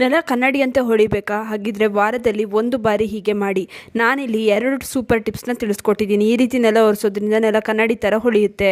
ನೆಲ ಕನ್ನಡಿಯಂತೆ ಹೊಳಿಬೇಕಾ? ಹಾಗಿದ್ರೆ ವಾರದಲ್ಲಿ ಒಂದು ಬಾರಿ ಹೀಗೆ ಮಾಡಿ. ನಾನಿಲ್ಲಿ 2 ಸೂಪರ್ ಟಿಪ್ಸ್ನ ತಿಳಿಸ್ಕೊಟ್ಟಿದ್ದೀನಿ. ಈ ರೀತಿ ನೆಲ ಒರೆಸೋದ್ರಿಂದ ನೆಲ ಕನ್ನಡಿ ಥರ ಹೊಳೆಯುತ್ತೆ.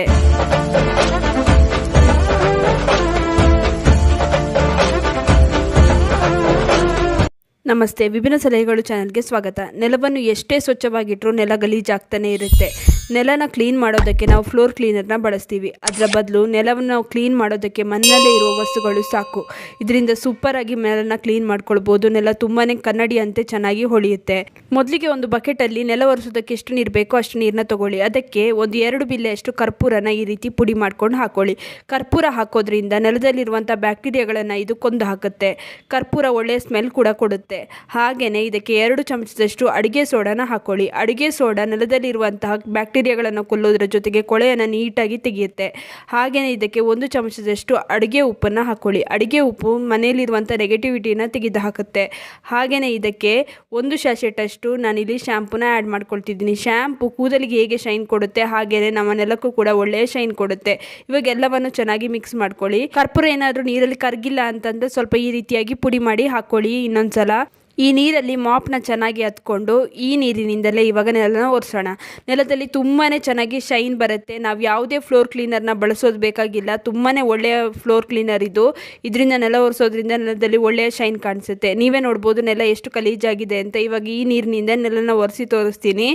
ನಮಸ್ತೆ, ವಿಭಿನ್ನ ಸಲಹೆಗಳು ಚಾನಲ್ಗೆ ಸ್ವಾಗತ. ನೆಲವನ್ನು ಎಷ್ಟೇ ಸ್ವಚ್ಛವಾಗಿಟ್ಟರೂ ನೆಲ ಗಲೀಜಾಗ್ತಾನೆ ಇರುತ್ತೆ. ನೆಲನ ಕ್ಲೀನ್ ಮಾಡೋದಕ್ಕೆ ನಾವು ಫ್ಲೋರ್ ಕ್ಲೀನರ್ನ ಬಳಸ್ತೀವಿ. ಅದರ ಬದಲು ನೆಲವನ್ನು ನಾವು ಕ್ಲೀನ್ ಮಾಡೋದಕ್ಕೆ ಮಣ್ಣಲ್ಲೇ ಇರುವ ವಸ್ತುಗಳು ಸಾಕು. ಇದರಿಂದ ಸೂಪರಾಗಿ ನೆಲನ ಕ್ಲೀನ್ ಮಾಡ್ಕೊಳ್ಬೋದು. ನೆಲ ತುಂಬಾ ಕನ್ನಡಿಯಂತೆ ಚೆನ್ನಾಗಿ ಹೊಳೆಯುತ್ತೆ. ಮೊದಲಿಗೆ ಒಂದು ಬಕೆಟಲ್ಲಿ ನೆಲ ಒರೆಸೋದಕ್ಕೆ ಎಷ್ಟು ನೀರು ಬೇಕೋ ಅಷ್ಟು ನೀರನ್ನ ತಗೊಳ್ಳಿ. ಅದಕ್ಕೆ ಒಂದು 2 ಬಿಲ್ಲೆಯಷ್ಟು ಕರ್ಪೂರನ ಈ ರೀತಿ ಪುಡಿ ಮಾಡ್ಕೊಂಡು ಹಾಕೊಳ್ಳಿ. ಕರ್ಪೂರ ಹಾಕೋದ್ರಿಂದ ನೆಲದಲ್ಲಿರುವಂಥ ಬ್ಯಾಕ್ಟೀರಿಯಾಗಳನ್ನು ಇದು ಕೊಂದು ಹಾಕುತ್ತೆ. ಕರ್ಪೂರ ಒಳ್ಳೆಯ ಸ್ಮೆಲ್ ಕೂಡ ಕೊಡುತ್ತೆ. ಹಾಗೆಯೇ ಇದಕ್ಕೆ 2 ಚಮಚದಷ್ಟು ಅಡುಗೆ ಸೋಡಾನ ಹಾಕೊಳ್ಳಿ. ಅಡುಗೆ ಸೋಡಾ ನೆಲದಲ್ಲಿರುವಂತಹ ಬ್ಯಾಕ್ಟೀರಿಯಾಗಳನ್ನು ಕೊಲ್ಲೋದ್ರ ಜೊತೆಗೆ ಕೊಳೆಯನ್ನು ನೀಟಾಗಿ ತೆಗೆಯುತ್ತೆ. ಹಾಗೆಯೇ ಇದಕ್ಕೆ 1 ಚಮಚದಷ್ಟು ಅಡುಗೆ ಉಪ್ಪನ್ನು ಹಾಕೊಳ್ಳಿ. ಅಡುಗೆ ಉಪ್ಪು ಮನೆಯಲ್ಲಿರುವಂಥ ನೆಗೆಟಿವಿಟಿನ ತೆಗೆದು ಹಾಕುತ್ತೆ. ಹಾಗೆಯೇ ಇದಕ್ಕೆ 1 ಸ್ಯಾಶೆಟಷ್ಟು ನಾನಿಲ್ಲಿ ಶ್ಯಾಂಪೂನ ಆ್ಯಡ್ ಮಾಡ್ಕೊಳ್ತಿದ್ದೀನಿ. ಶ್ಯಾಂಪು ಕೂದಲಿಗೆ ಹೇಗೆ ಶೈನ್ ಕೊಡುತ್ತೆ ಹಾಗೆಯೇ ನಮ್ಮ ನೆಲಕ್ಕೂ ಕೂಡ ಒಳ್ಳೆಯ ಶೈನ್ ಕೊಡುತ್ತೆ. ಇವಾಗ ಎಲ್ಲವನ್ನು ಚೆನ್ನಾಗಿ ಮಿಕ್ಸ್ ಮಾಡ್ಕೊಳ್ಳಿ. ಕರ್ಪೂರ ಏನಾದರೂ ನೀರಲ್ಲಿ ಕರಗಿಲ್ಲ ಅಂತಂದರೆ ಸ್ವಲ್ಪ ಈ ರೀತಿಯಾಗಿ ಪುಡಿ ಮಾಡಿ ಹಾಕ್ಕೊಳ್ಳಿ. ಇನ್ನೊಂದ್ಸಲ ಈ ನೀರಲ್ಲಿ ಮಾಪ್ನ ಚೆನ್ನಾಗಿ ಹತ್ಕೊಂಡು ಈ ನೀರಿನಿಂದಲೇ ಇವಾಗ ನೆಲನ ಒರೆಸೋಣ. ನೆಲದಲ್ಲಿ ತುಂಬಾ ಚೆನ್ನಾಗಿ ಶೈನ್ ಬರುತ್ತೆ. ನಾವು ಯಾವುದೇ ಫ್ಲೋರ್ ಕ್ಲೀನರ್ನ ಬಳಸೋದು ಬೇಕಾಗಿಲ್ಲ. ತುಂಬಾ ಒಳ್ಳೆಯ ಫ್ಲೋರ್ ಕ್ಲೀನರ್ ಇದು. ಇದರಿಂದ ನೆಲ ಒರೆಸೋದ್ರಿಂದ ನೆಲದಲ್ಲಿ ಒಳ್ಳೆಯ ಶೈನ್ ಕಾಣಿಸುತ್ತೆ. ನೀವೇ ನೋಡ್ಬೋದು ನೆಲ ಎಷ್ಟು ಗಲೀಜಾಗಿದೆ ಅಂತ. ಇವಾಗ ಈ ನೀರಿನಿಂದ ನೆಲನ ಒರೆಸಿ ತೋರಿಸ್ತೀನಿ.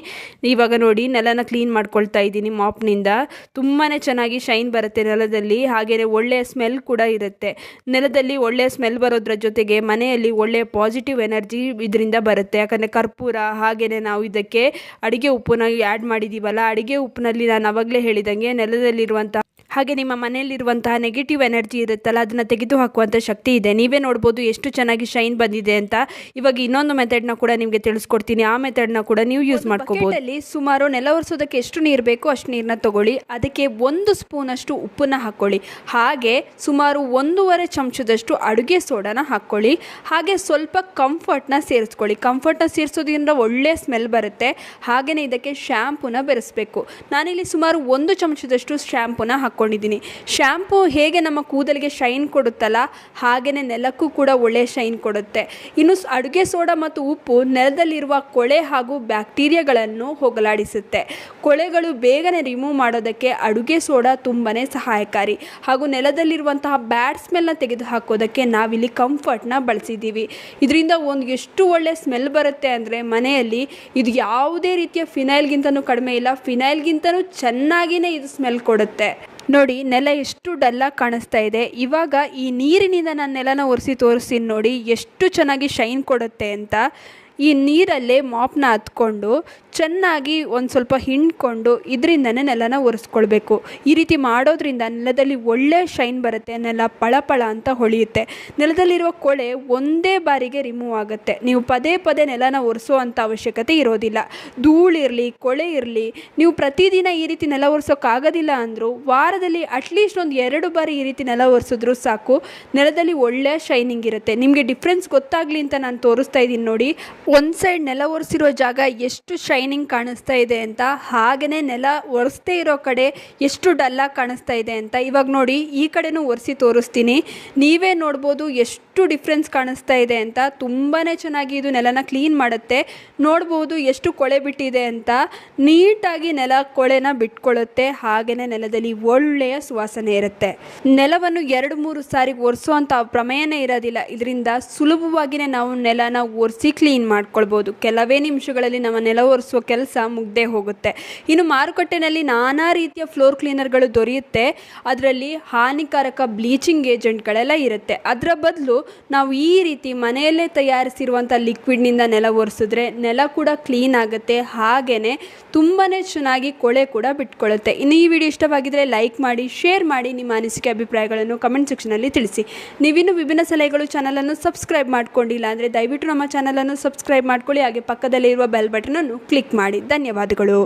ಇವಾಗ ನೋಡಿ ನೆಲನ ಕ್ಲೀನ್ ಮಾಡ್ಕೊಳ್ತಾ ಇದ್ದೀನಿ ಮಾಪ್ನಿಂದ. ತುಂಬಾ ಚೆನ್ನಾಗಿ ಶೈನ್ ಬರುತ್ತೆ ನೆಲದಲ್ಲಿ. ಹಾಗೆಯೇ ಒಳ್ಳೆಯ ಸ್ಮೆಲ್ ಕೂಡ ಇರುತ್ತೆ. ನೆಲದಲ್ಲಿ ಒಳ್ಳೆಯ ಸ್ಮೆಲ್ ಬರೋದ್ರ ಜೊತೆಗೆ ಮನೆಯಲ್ಲಿ ಒಳ್ಳೆಯ ಪಾಸಿಟಿವ್ ಎನರ್ಜಿ ಇದರಿಂದ ಬರುತ್ತೆ. ಯಾಕಂದರೆ ಕರ್ಪೂರ ಹಾಗೆಯೇ ನಾವು ಇದಕ್ಕೆ ಅಡುಗೆ ಉಪ್ಪನ್ನ ಆ್ಯಡ್ ಮಾಡಿದ್ದೀವಲ್ಲ, ಅಡುಗೆ ಉಪ್ಪಿನಲ್ಲಿ ನಾನು ಆವಾಗಲೇ ಹೇಳಿದಂಗೆ ನೆಲದಲ್ಲಿರುವಂಥ ಹಾಗೆ ನಿಮ್ಮ ಮನೆಯಲ್ಲಿರುವಂತಹ ನೆಗೆಟಿವ್ ಎನರ್ಜಿ ಇರುತ್ತಲ್ಲ ಅದನ್ನು ತೆಗೆದು ಹಾಕುವಂಥ ಶಕ್ತಿ ಇದೆ. ನೀವೇ ನೋಡ್ಬೋದು ಎಷ್ಟು ಚೆನ್ನಾಗಿ ಶೈನ್ ಬಂದಿದೆ ಅಂತ. ಇವಾಗ ಇನ್ನೊಂದು ಮೆಥಡ್ನ ಕೂಡ ನಿಮಗೆ ತಿಳಿಸ್ಕೊಡ್ತೀನಿ. ಆ ಮೆಥಡ್ನ ಕೂಡ ನೀವು ಯೂಸ್ ಮಾಡ್ಕೋಬಹುದು. ಅಲ್ಲಿ ಸುಮಾರು ನೆಲ ಒರೆಸೋದಕ್ಕೆ ಎಷ್ಟು ನೀರು ಬೇಕೋ ಅಷ್ಟು ನೀರನ್ನ ತಗೊಳ್ಳಿ. ಅದಕ್ಕೆ 1 ಸ್ಪೂನಷ್ಟು ಉಪ್ಪನ್ನು ಹಾಕ್ಕೊಳ್ಳಿ. ಹಾಗೆ ಸುಮಾರು 1.5 ಚಮಚದಷ್ಟು ಅಡುಗೆ ಸೋಡಾನ ಹಾಕ್ಕೊಳ್ಳಿ. ಹಾಗೆ ಸ್ವಲ್ಪ ಕಂಫರ್ಟ್ನ ಸೇರಿಸ್ಕೊಳ್ಳಿ. ಕಂಫರ್ಟ್ನ ಸೇರಿಸೋದ್ರಿಂದ ಒಳ್ಳೆ ಸ್ಮೆಲ್ ಬರುತ್ತೆ. ಹಾಗೆಯೇ ಇದಕ್ಕೆ ಶ್ಯಾಂಪೂನ ಬೆರೆಸಬೇಕು. ನಾನಿಲ್ಲಿ ಸುಮಾರು 1 ಚಮಚದಷ್ಟು ಶ್ಯಾಂಪೂನ ಹಾಕ್ಕೊಂಡಿದ್ದೀನಿ. ಶ್ಯಾಂಪು ಹೇಗೆ ನಮ್ಮ ಕೂದಲಿಗೆ ಶೈನ್ ಕೊಡುತ್ತಲ್ಲ ಹಾಗೆಯೇ ನೆಲಕ್ಕೂ ಕೂಡ ಒಳ್ಳೆಯ ಶೈನ್ ಕೊಡುತ್ತೆ. ಇನ್ನು ಅಡುಗೆ ಸೋಡಾ ಮತ್ತು ಉಪ್ಪು ನೆಲದಲ್ಲಿರುವ ಕೊಳೆ ಹಾಗೂ ಬ್ಯಾಕ್ಟೀರಿಯಾಗಳನ್ನು ಹೋಗಲಾಡಿಸುತ್ತೆ. ಕೊಳೆಗಳು ಬೇಗನೆ ರಿಮೂವ್ ಮಾಡೋದಕ್ಕೆ ಅಡುಗೆ ಸೋಡಾ ತುಂಬಾ ಸಹಾಯಕಾರಿ. ಹಾಗೂ ನೆಲದಲ್ಲಿರುವಂತಹ ಬ್ಯಾಡ್ ಸ್ಮೆಲ್ನ ತೆಗೆದು ಹಾಕೋದಕ್ಕೆ ನಾವಿಲ್ಲಿ ಕಂಫರ್ಟ್ನ ಬಳಸಿದ್ದೀವಿ. ಇದರಿಂದ ಎಷ್ಟು ಒಳ್ಳೆ ಸ್ಮೆಲ್ ಬರುತ್ತೆ ಅಂದರೆ ಮನೆಯಲ್ಲಿ ಇದು ಯಾವುದೇ ರೀತಿಯ ಫಿನೈಲ್ಗಿಂತನೂ ಕಡಿಮೆ ಇಲ್ಲ. ಫಿನೈಲ್ಗಿಂತನೂ ಚೆನ್ನಾಗಿಯೇ ಇದು ಸ್ಮೆಲ್ ಕೊಡುತ್ತೆ. ನೋಡಿ ನೆಲ ಎಷ್ಟು ಡಲ್ಲಾಗಿ ಕಾಣಿಸ್ತಾ ಇದೆ. ಇವಾಗ ಈ ನೀರಿನಿಂದ ನಾನು ನೆಲನ ಒರೆಸಿ ತೋರಿಸ್ತೀನಿ ನೋಡಿ ಎಷ್ಟು ಚೆನ್ನಾಗಿ ಶೈನ್ ಕೊಡುತ್ತೆ ಅಂತ. ಈ ನೀರಲ್ಲೇ ಮಾಪ್ನ ಹತ್ಕೊಂಡು ಚೆನ್ನಾಗಿ ಒಂದು ಸ್ವಲ್ಪ ಹಿಂಡ್ಕೊಂಡು ಇದರಿಂದನೇ ನೆಲನ ಒರೆಸ್ಕೊಳ್ಬೇಕು. ಈ ರೀತಿ ಮಾಡೋದ್ರಿಂದ ನೆಲದಲ್ಲಿ ಒಳ್ಳೆ ಶೈನ್ ಬರುತ್ತೆ. ನೆಲ ಪಳಪಳ ಅಂತ ಹೊಳೆಯುತ್ತೆ. ನೆಲದಲ್ಲಿರುವ ಕೊಳೆ ಒಂದೇ ಬಾರಿಗೆ ರಿಮೂವ್ ಆಗುತ್ತೆ. ನೀವು ಪದೇ ಪದೇ ನೆಲನ ಒರೆಸೋ ಅವಶ್ಯಕತೆ ಇರೋದಿಲ್ಲ. ಧೂಳಿರಲಿ ಕೊಳೆ ಇರಲಿ, ನೀವು ಪ್ರತಿದಿನ ಈ ರೀತಿ ನೆಲ ಒರೆಸೋಕ್ಕಾಗೋದಿಲ್ಲ ಅಂದರೂ ವಾರದಲ್ಲಿ ಅಟ್ಲೀಸ್ಟ್ ಒಂದು 2 ಬಾರಿ ಈ ರೀತಿ ನೆಲ ಒರೆಸಿದ್ರೂ ಸಾಕು. ನೆಲದಲ್ಲಿ ಒಳ್ಳೆಯ ಶೈನಿಂಗ್ ಇರುತ್ತೆ. ನಿಮಗೆ ಡಿಫ್ರೆನ್ಸ್ ಗೊತ್ತಾಗಲಿ ಅಂತ ನಾನು ತೋರಿಸ್ತಾ ಇದ್ದೀನಿ ನೋಡಿ. ಒಂದು ಸೈಡ್ ನೆಲ ಒರೆಸಿರೋ ಜಾಗ ಎಷ್ಟು ಶೈನಿಂಗ್ ಕಾಣಿಸ್ತಾ ಇದೆ ಅಂತ, ಹಾಗೆಯೇ ನೆಲ ಒರೆಸದೇ ಇರೋ ಕಡೆ ಎಷ್ಟು ಡಲ್ಲಾಗಿ ಕಾಣಿಸ್ತಾ ಇದೆ ಅಂತ. ಇವಾಗ ನೋಡಿ ಈ ಕಡೆನೂ ಒರೆಸಿ ತೋರಿಸ್ತೀನಿ. ನೀವೇ ನೋಡ್ಬೋದು ಎಷ್ಟು ಡಿಫ್ರೆನ್ಸ್ ಕಾಣಿಸ್ತಾ ಇದೆ ಅಂತ. ತುಂಬಾ ಚೆನ್ನಾಗಿ ಇದು ನೆಲನ ಕ್ಲೀನ್ ಮಾಡುತ್ತೆ. ನೋಡ್ಬೋದು ಎಷ್ಟು ಕೊಳೆ ಬಿಟ್ಟಿದೆ ಅಂತ. ನೀಟಾಗಿ ನೆಲ ಕೊಳೆನ ಬಿಟ್ಕೊಳ್ಳುತ್ತೆ. ಹಾಗೆಯೇ ನೆಲದಲ್ಲಿ ಒಳ್ಳೆಯ ಸುವಾಸನೆ ಇರುತ್ತೆ. ನೆಲವನ್ನು 2-3 ಸಾರಿ ಒರೆಸೋ ಅಂಥ ಪ್ರಮೇಯನೇ ಇರೋದಿಲ್ಲ. ಇದರಿಂದ ಸುಲಭವಾಗಿಯೇ ನಾವು ನೆಲನ ಒರೆಸಿ ಕ್ಲೀನ್ ಮಾಡ್ಕೊಳ್ಬೋದು. ಕೆಲವೇ ನಿಮಿಷಗಳಲ್ಲಿ ನಮ್ಮ ನೆಲ ಒರೆಸುವ ಕೆಲಸ ಮುಗ್ದೇ ಹೋಗುತ್ತೆ. ಇನ್ನು ಮಾರುಕಟ್ಟೆಯಲ್ಲಿ ನಾನಾ ರೀತಿಯ ಫ್ಲೋರ್ ಕ್ಲೀನರ್ಗಳು ದೊರೆಯುತ್ತೆ. ಅದರಲ್ಲಿ ಹಾನಿಕಾರಕ ಬ್ಲೀಚಿಂಗ್ ಏಜೆಂಟ್ಗಳೆಲ್ಲ ಇರುತ್ತೆ. ಅದರ ಬದಲು ನಾವು ಈ ರೀತಿ ಮನೆಯಲ್ಲೇ ತಯಾರಿಸಿರುವಂಥ ಲಿಕ್ವಿಡ್ನಿಂದ ನೆಲ ಒರೆಸಿದ್ರೆ ನೆಲ ಕೂಡ ಕ್ಲೀನ್ ಆಗುತ್ತೆ. ಹಾಗೆಯೇ ತುಂಬಾ ಚೆನ್ನಾಗಿ ಕೊಳೆ ಕೂಡ ಬಿಟ್ಕೊಳ್ಳುತ್ತೆ. ಇನ್ನು ಈ ವಿಡಿಯೋ ಇಷ್ಟವಾಗಿದ್ದರೆ ಲೈಕ್ ಮಾಡಿ, ಶೇರ್ ಮಾಡಿ, ನಿಮ್ಮ ಅನಿಸಿಕೆ ಅಭಿಪ್ರಾಯಗಳನ್ನು ಕಮೆಂಟ್ ಸೆಕ್ಷನಲ್ಲಿ ತಿಳಿಸಿ. ನೀವಿನ್ನೂ ವಿಭಿನ್ನ ಸಲಹೆಗಳು ಚಾನಲನ್ನು ಸಬ್ಸ್ಕ್ರೈಬ್ ಮಾಡ್ಕೊಂಡಿಲ್ಲ ಅಂದರೆ ದಯವಿಟ್ಟು ನಮ್ಮ ಚಾನಲನ್ನು ಸಬ್ಸ್ಕ್ರೈಬ್ ಮಾಡ್ಕೊಳ್ಳಿ. ಹಾಗೆ ಪಕ್ಕದಲ್ಲಿರುವ ಬೆಲ್ ಬಟನನ್ನು ಕ್ಲಿಕ್ ಮಾಡಿ. ಧನ್ಯವಾದಗಳು.